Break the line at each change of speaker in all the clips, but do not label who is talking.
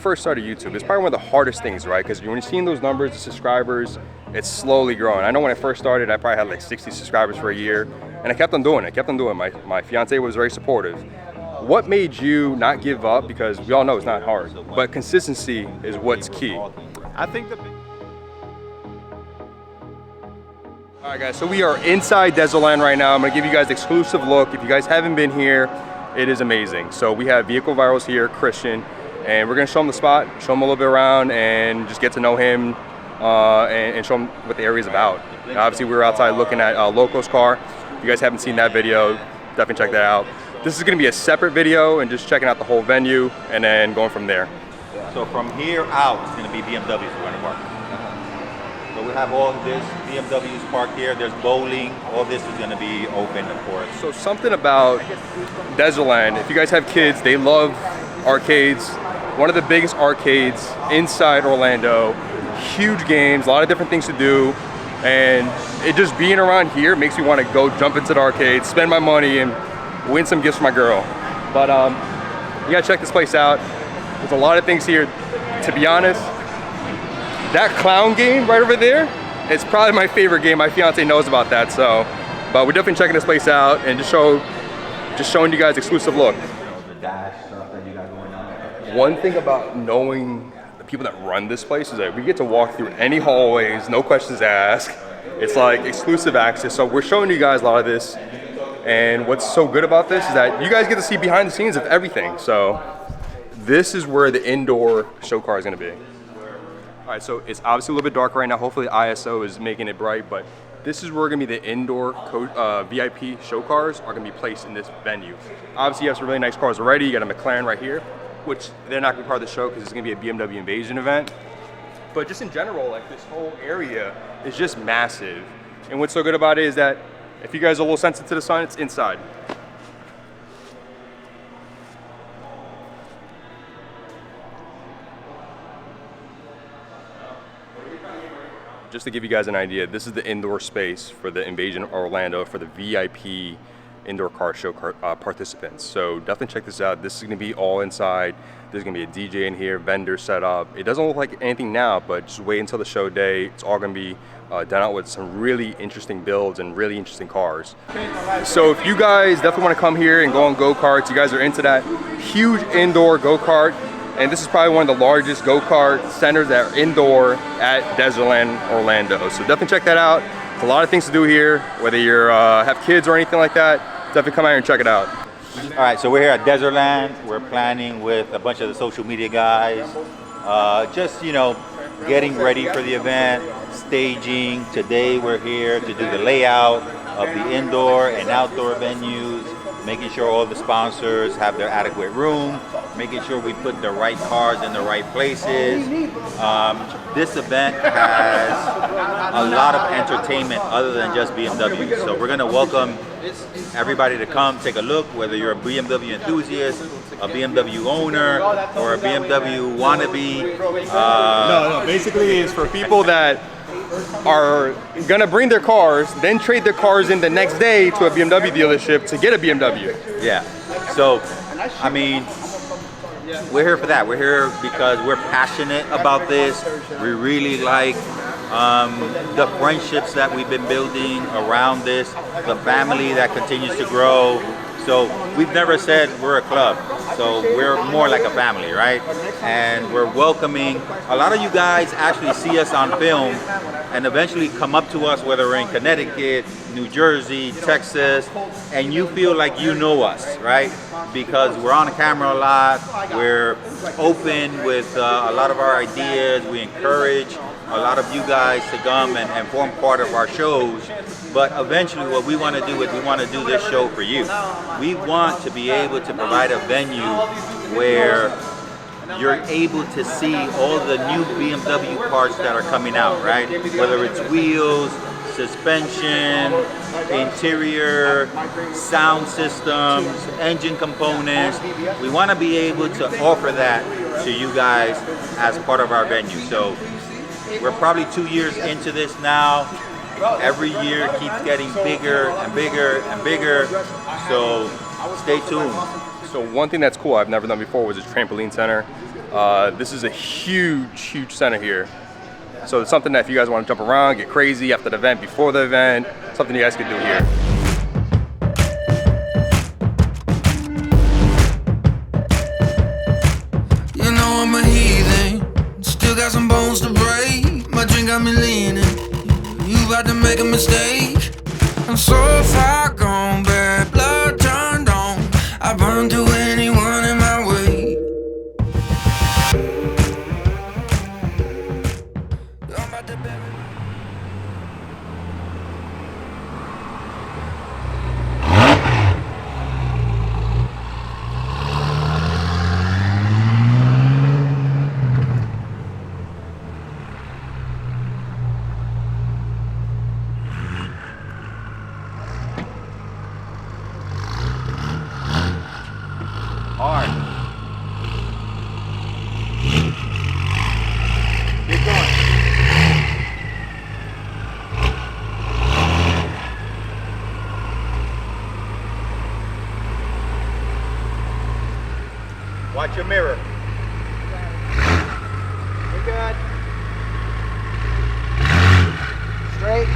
first started YouTube, it's probably one of the hardest things, right? Because when you're seeing those numbers, the subscribers, it's slowly growing. I know when I first started, I probably had like 60 subscribers for a year, and I kept on doing it, My fiance was very supportive. What made you not give up? Because we all know it's not hard, but consistency is what's key.
I think
All right, guys, so we are inside Desertland right now. I'm gonna give you guys an exclusive look. If you guys haven't been here, it is amazing. So we have Vehicle Virals here, Christian, and we're gonna show him the spot, show him a little bit around, and just get to know him and show him what the area is about. And obviously, we were outside looking at Lokko's car. If you guys haven't seen that video, definitely check that out. This is gonna be a separate video and just checking out the whole venue and then going from there.
so. From here out, it's going to be BMWs we're going to park. So we have all this BMWs parked here. There's bowling. All this is going to be open, of course.
So something about Desertland, if you guys have kids, they love arcades. One of the biggest arcades inside Orlando. Huge games, a lot of different things to do. And it just being around here makes me want to go jump into the arcade, spend my money, and win some gifts for my girl. But you gotta check this place out. There's a lot of things here. To be honest, that clown game right over there, it's probably my favorite game. My fiance knows about that, so. But we're definitely checking this place out and just showing you guys exclusive look. One thing about knowing the people that run this place is that we get to walk through any hallways, no questions asked. It's like exclusive access. So we're showing you guys a lot of this. And what's so good about this is that you guys get to see behind the scenes of everything. So this is where the indoor show car is gonna be. All right, so it's obviously a little bit dark right now. Hopefully ISO is making it bright, but this is where gonna be the indoor VIP show cars are gonna be placed in this venue. Obviously you have some really nice cars already. You got a McLaren right here, which they're not gonna be part of the show because it's gonna be a BMW Invasion event. But just in general, like this whole area is just massive. And what's so good about it is that if you guys are a little sensitive to the sun, it's inside. Just to give you guys an idea, this is the indoor space for the Invasion Orlando for the VIP indoor car show participants. So definitely check this out. This is gonna be all inside. There's gonna be a DJ in here, vendor set up. It doesn't look like anything now, but just wait until the show day. It's all gonna be done out with some really interesting builds and really interesting cars. So if you guys definitely wanna come here and go on go-karts, you guys are into that huge indoor go-kart, and this is probably one of the largest go-kart centers that are indoor at Desertland, Orlando. So definitely check that out. There's a lot of things to do here, whether you have kids or anything like that, definitely come out here and check it out.
All right, so we're here at Desertland. We're planning with a bunch of the social media guys. Just, you know, getting ready for the event, staging. Today we're here to do the layout of the indoor and outdoor venues, making sure all the sponsors have their adequate room, making sure we put the right cars in the right places. This event has a lot of entertainment other than just BMW. So we're gonna welcome everybody to come take a look, whether you're a BMW enthusiast, a BMW owner, or a BMW wannabe.
No, basically it's for people that are gonna bring their cars, then trade their cars in the next day to a BMW dealership to get a BMW.
Yeah, so, I mean, we're here for that. We're here because we're passionate about this. We really like the friendships that we've been building around this, the family that continues to grow. So we've never said we're a club, so we're more like a family, right? And we're welcoming. A lot of you guys actually see us on film and eventually come up to us, whether we're in Connecticut, New Jersey, Texas, and you feel like you know us, right? Because we're on camera a lot, we're open with a lot of our ideas, we encourage a lot of you guys to come and form part of our shows. But eventually what we want to do is we want to do this show for you. We want to be able to provide a venue where you're able to see all the new BMW parts that are coming out, right? Whether it's wheels, suspension, interior, sound systems, engine components. We want to be able to offer that to you guys as part of our venue. So we're probably 2 years into this now. Every year keeps getting bigger and bigger and bigger. So stay tuned.
So one thing that's cool I've never done before was a trampoline center. This is a huge center here. So it's something that if you guys want to jump around, get crazy after the event, before the event, something you guys can do here.
You know I'm a heathen, still got some bones to break. My drink got me leaning, you about to make a mistake. I'm so far gone, bad blood turned on. I burn to anyone in my way. I'm about to bury.
Hard. Keep going. Watch your mirror.
You're good. Straight.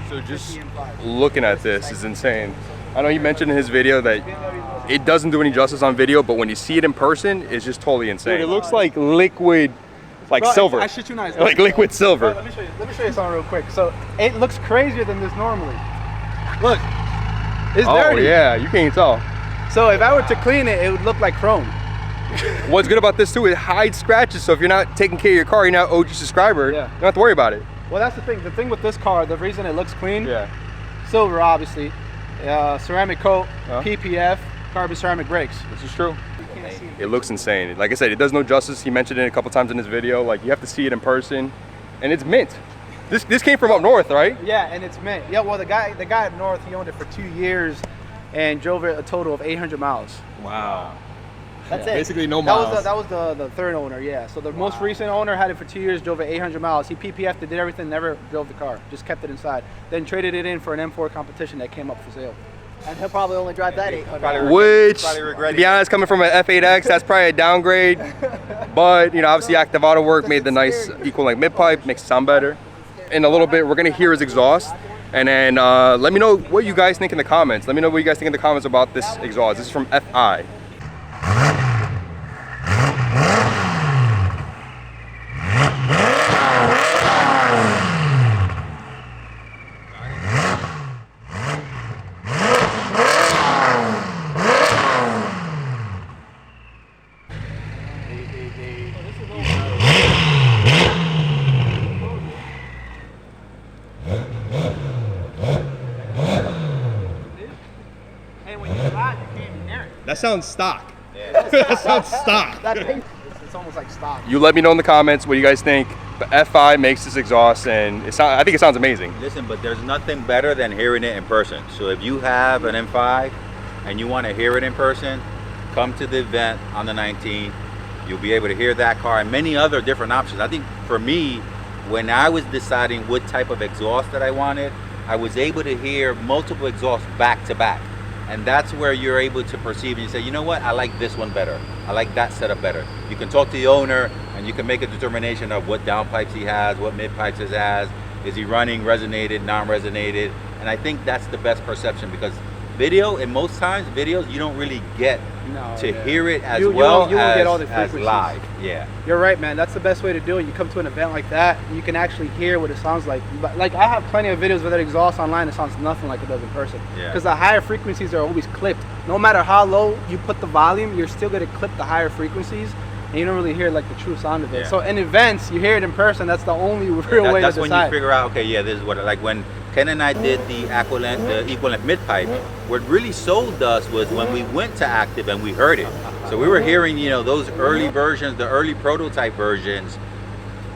So just looking at this is insane. I know he mentioned in his video that it doesn't do any justice on video, but when you see it in person, it's just totally insane. Dude, it looks like liquid, like
Bro,
silver.
I shit you not.
Like liquid silver.
Bro, let me show you something real quick. So it looks crazier than this normally. Look, it's dirty.
Oh yeah, you can't tell.
So if I were to clean it, it would look like chrome.
What's good about this too, it hides scratches, so if you're not taking care of your car, you're not OG subscriber,
Yeah.
you don't have to worry about it.
Well, that's the thing. The thing with this car, the reason it looks clean,
Yeah.
silver obviously, ceramic coat,
Huh?
PPF, carbon ceramic brakes.
This is true. It looks insane. Like I said, it does no justice. He mentioned it a couple times in his video. Like you have to see it in person, and it's mint. This came from up north, right?
Yeah, and it's mint. Yeah, well, the guy up north, he owned it for 2 years and drove it a total of 800 miles.
Wow.
That's it.
Basically no
That
miles.
was the third owner, yeah. So the most recent owner had it for 2 years, drove it 800 miles. He PPF'd it, did everything, never drove the car, just kept it inside. Then traded it in for an M4 competition that came up for sale.
And he'll probably only drive that 800.
Which,
Probably
to
regretting
be honest, coming from an F8X, that's probably a downgrade. But, you know, obviously Active Auto Work made the nice equal length mid-pipe, makes it sound better. In a little bit, we're gonna hear his exhaust. And then let me know what you guys think in the comments. Let me know what you guys think in the comments about this exhaust. This is from FI.
And when you ride, you can't even hear it.
That sounds stock. That sounds stock.
It's almost like stock.
You let me know in the comments what you guys think. But FI makes this exhaust, and I think it sounds amazing.
Listen, but there's nothing better than hearing it in person. So if you have an M5 and you want to hear it in person, come to the event on the 19th. You'll be able to hear that car and many other different options. I think for me, when I was deciding what type of exhaust that I wanted, I was able to hear multiple exhausts back to back. And that's where you're able to perceive and you say, you know what, I like this one better. I like that setup better. You can talk to the owner and you can make a determination of what downpipes he has, what mid pipes he has. Is he running resonated, non-resonated? And I think that's the best perception because video, and most times videos, you don't really get to hear it as
You
well
won't get all the
as
frequencies.
live. Yeah.
You're right, man. That's the best way to do it. You come to an event like that, you can actually hear what it sounds like. But like I have plenty of videos with that exhaust online. It sounds nothing like it does in person.
Yeah.
Because the higher frequencies are always clipped. No matter how low you put the volume, you're still gonna clip the higher frequencies, and you don't really hear like the true sound of it.
Yeah.
So in events, you hear it in person. That's the only real way
That's
to
when
decide.
you figure out, okay, yeah, this is what, like when Ken and I did the equal length mid pipe, what really sold us was when we went to Active and we heard it. So we were hearing, you know, those early versions, the early prototype versions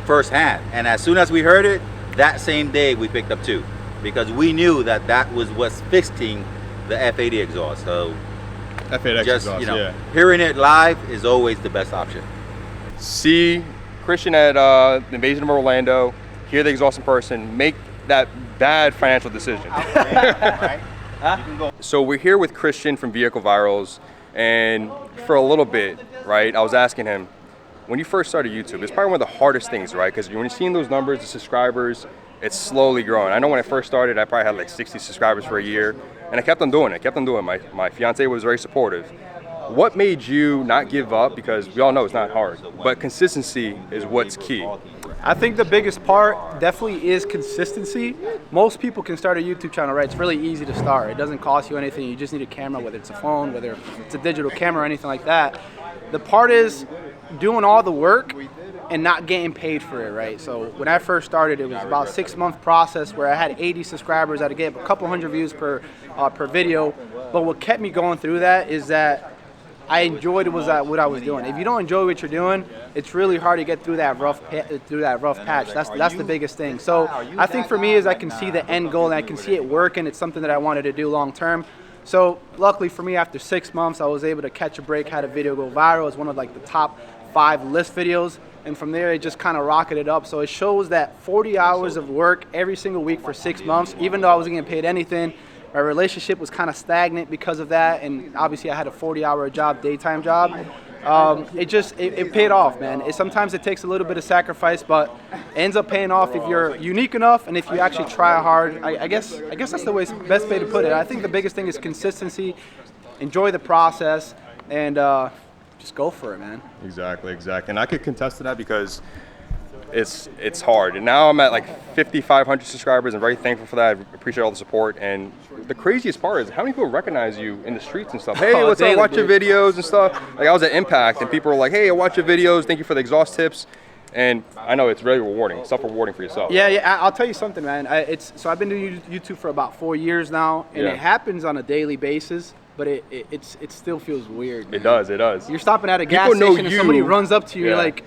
firsthand. And as soon as we heard it, that same day we picked up 2 because we knew that that was what's fixing the F80 exhaust. So
F8X
just,
exhaust,
you know,
yeah.
hearing it live is always the best option.
See Christian at the Invasion of Orlando. hear the exhaust in person, make that bad financial decision. So we're here with Christian from Vehicle Virals, and for a little bit, right, I was asking him, when you first started YouTube, it's probably one of the hardest things, right? Because when you're seeing those numbers, the subscribers, it's slowly growing. I know when I first started, I probably had like 60 subscribers for a year, and I kept on doing it, My fiance was very supportive. What made you not give up? Because we all know it's not hard, but consistency is what's key.
I think the biggest part definitely is consistency. Most people can start a YouTube channel, right? It's really easy to start. It doesn't cost you anything. You just need a camera, whether it's a phone, whether it's a digital camera or anything like that. The part is doing all the work and not getting paid for it, right? So when I first started, it was about a 6-month process where I had 80 subscribers. I'd get a couple hundred views per video. But what kept me going through that is that I enjoyed what I was doing. If you don't enjoy what you're doing, it's really hard to get through that rough patch. That's the biggest thing. So I think for me is I can see the end goal and I can see it working. It's something that I wanted to do long term. So luckily for me, after 6 months, I was able to catch a break, had a video go viral. It was one of like the top 5 list videos. And from there, it just kind of rocketed up. So it shows that 40 hours of work every single week for 6 months, even though I wasn't getting paid anything, my relationship was kind of stagnant because of that, and obviously I had a 40-hour job, daytime job. It paid off, man. Sometimes it takes a little bit of sacrifice, but it ends up paying off if you're unique enough and if you actually try hard. I guess that's the best way to put it. I think the biggest thing is consistency, enjoy the process, and just go for it, man.
Exactly. And I could contest to that because it's hard. And now I'm at like 5,500 subscribers. I'm very thankful for that. I appreciate all the support. And the craziest part is how many people recognize you in the streets and stuff. Hey, what's up? Watch your videos and stuff. Like I was at Impact and people were like, hey, I watch your videos. Thank you for the exhaust tips. And I know it's very rewarding, self-rewarding for yourself.
Yeah. I'll tell you something, man. So I've been doing YouTube for about 4 years now, and it happens on a daily basis. But it still feels weird, man.
It does.
You're stopping at a gas station and somebody runs up to you, you're like,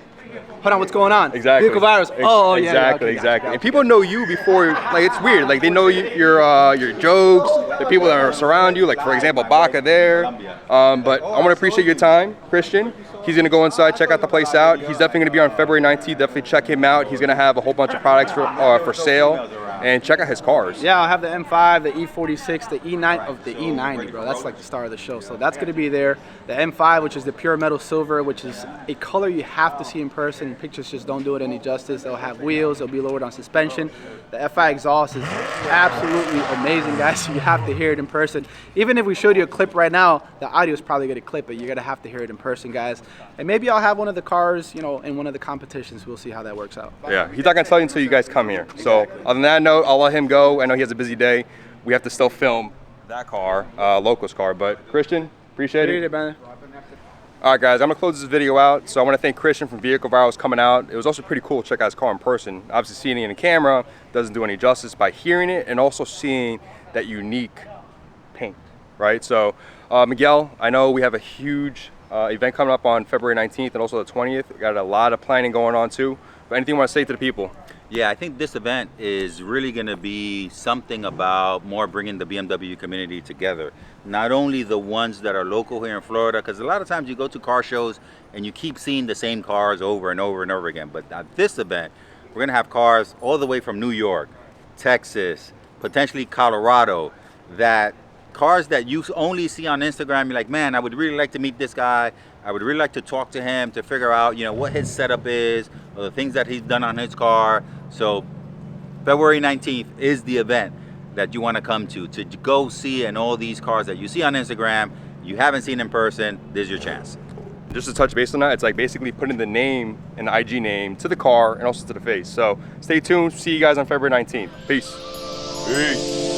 hold on, what's going on?
Exactly.
Vehicle Virals. Oh, yeah.
Exactly. And people know you before, like it's weird. Like they know your jokes, the people that are surround you. Like for example, Baca there. But I want to appreciate your time, Christian. He's gonna go inside, check out the place out. He's definitely gonna be on February 19th. Definitely check him out. He's gonna have a whole bunch of products for sale. And check out his cars.
Yeah, I'll have the M5, the E46, the E90, bro. That's like the star of the show. So that's going to be there. The M5, which is the pure metal silver, which is a color you have to see in person. Pictures just don't do it any justice. They'll have wheels. They'll be lowered on suspension. The F5 exhaust is absolutely amazing, guys. You have to hear it in person. Even if we showed you a clip right now, the audio is probably going to clip it. You're going to have to hear it in person, guys. And maybe I'll have one of the cars, in one of the competitions. We'll see how that works out.
Yeah, he's not going to tell you until you guys come here. So other than that note, I'll let him go. I know he has a busy day. We have to still film that car, Lokko's car. But Christian, appreciate it.
Man.
All right, guys, I'm gonna close this video out. So I want to thank Christian from Vehicle Virals coming out. It was also pretty cool to check out his car in person. Obviously, seeing it in the camera doesn't do any justice by hearing it and also seeing that unique paint, right? So Miguel, I know we have a huge event coming up on February 19th and also the 20th. We got a lot of planning going on too. But anything you want to say to the people?
Yeah, I think this event is really going to be something about more bringing the BMW community together. Not only the ones that are local here in Florida, because a lot of times you go to car shows and you keep seeing the same cars over and over and over again. But at this event, we're going to have cars all the way from New York, Texas, potentially Colorado, cars that you only see on Instagram. You're like, man, I would really like to meet this guy. I would really like to talk to him to figure out, what his setup is, or the things that he's done on his car. So February 19th is the event that you want to come to go see, and all these cars that you see on Instagram, you haven't seen in person, there's your chance.
Just to touch base on that, it's like basically putting the name and the IG name to the car and also to the face. So stay tuned. See you guys on February 19th. Peace.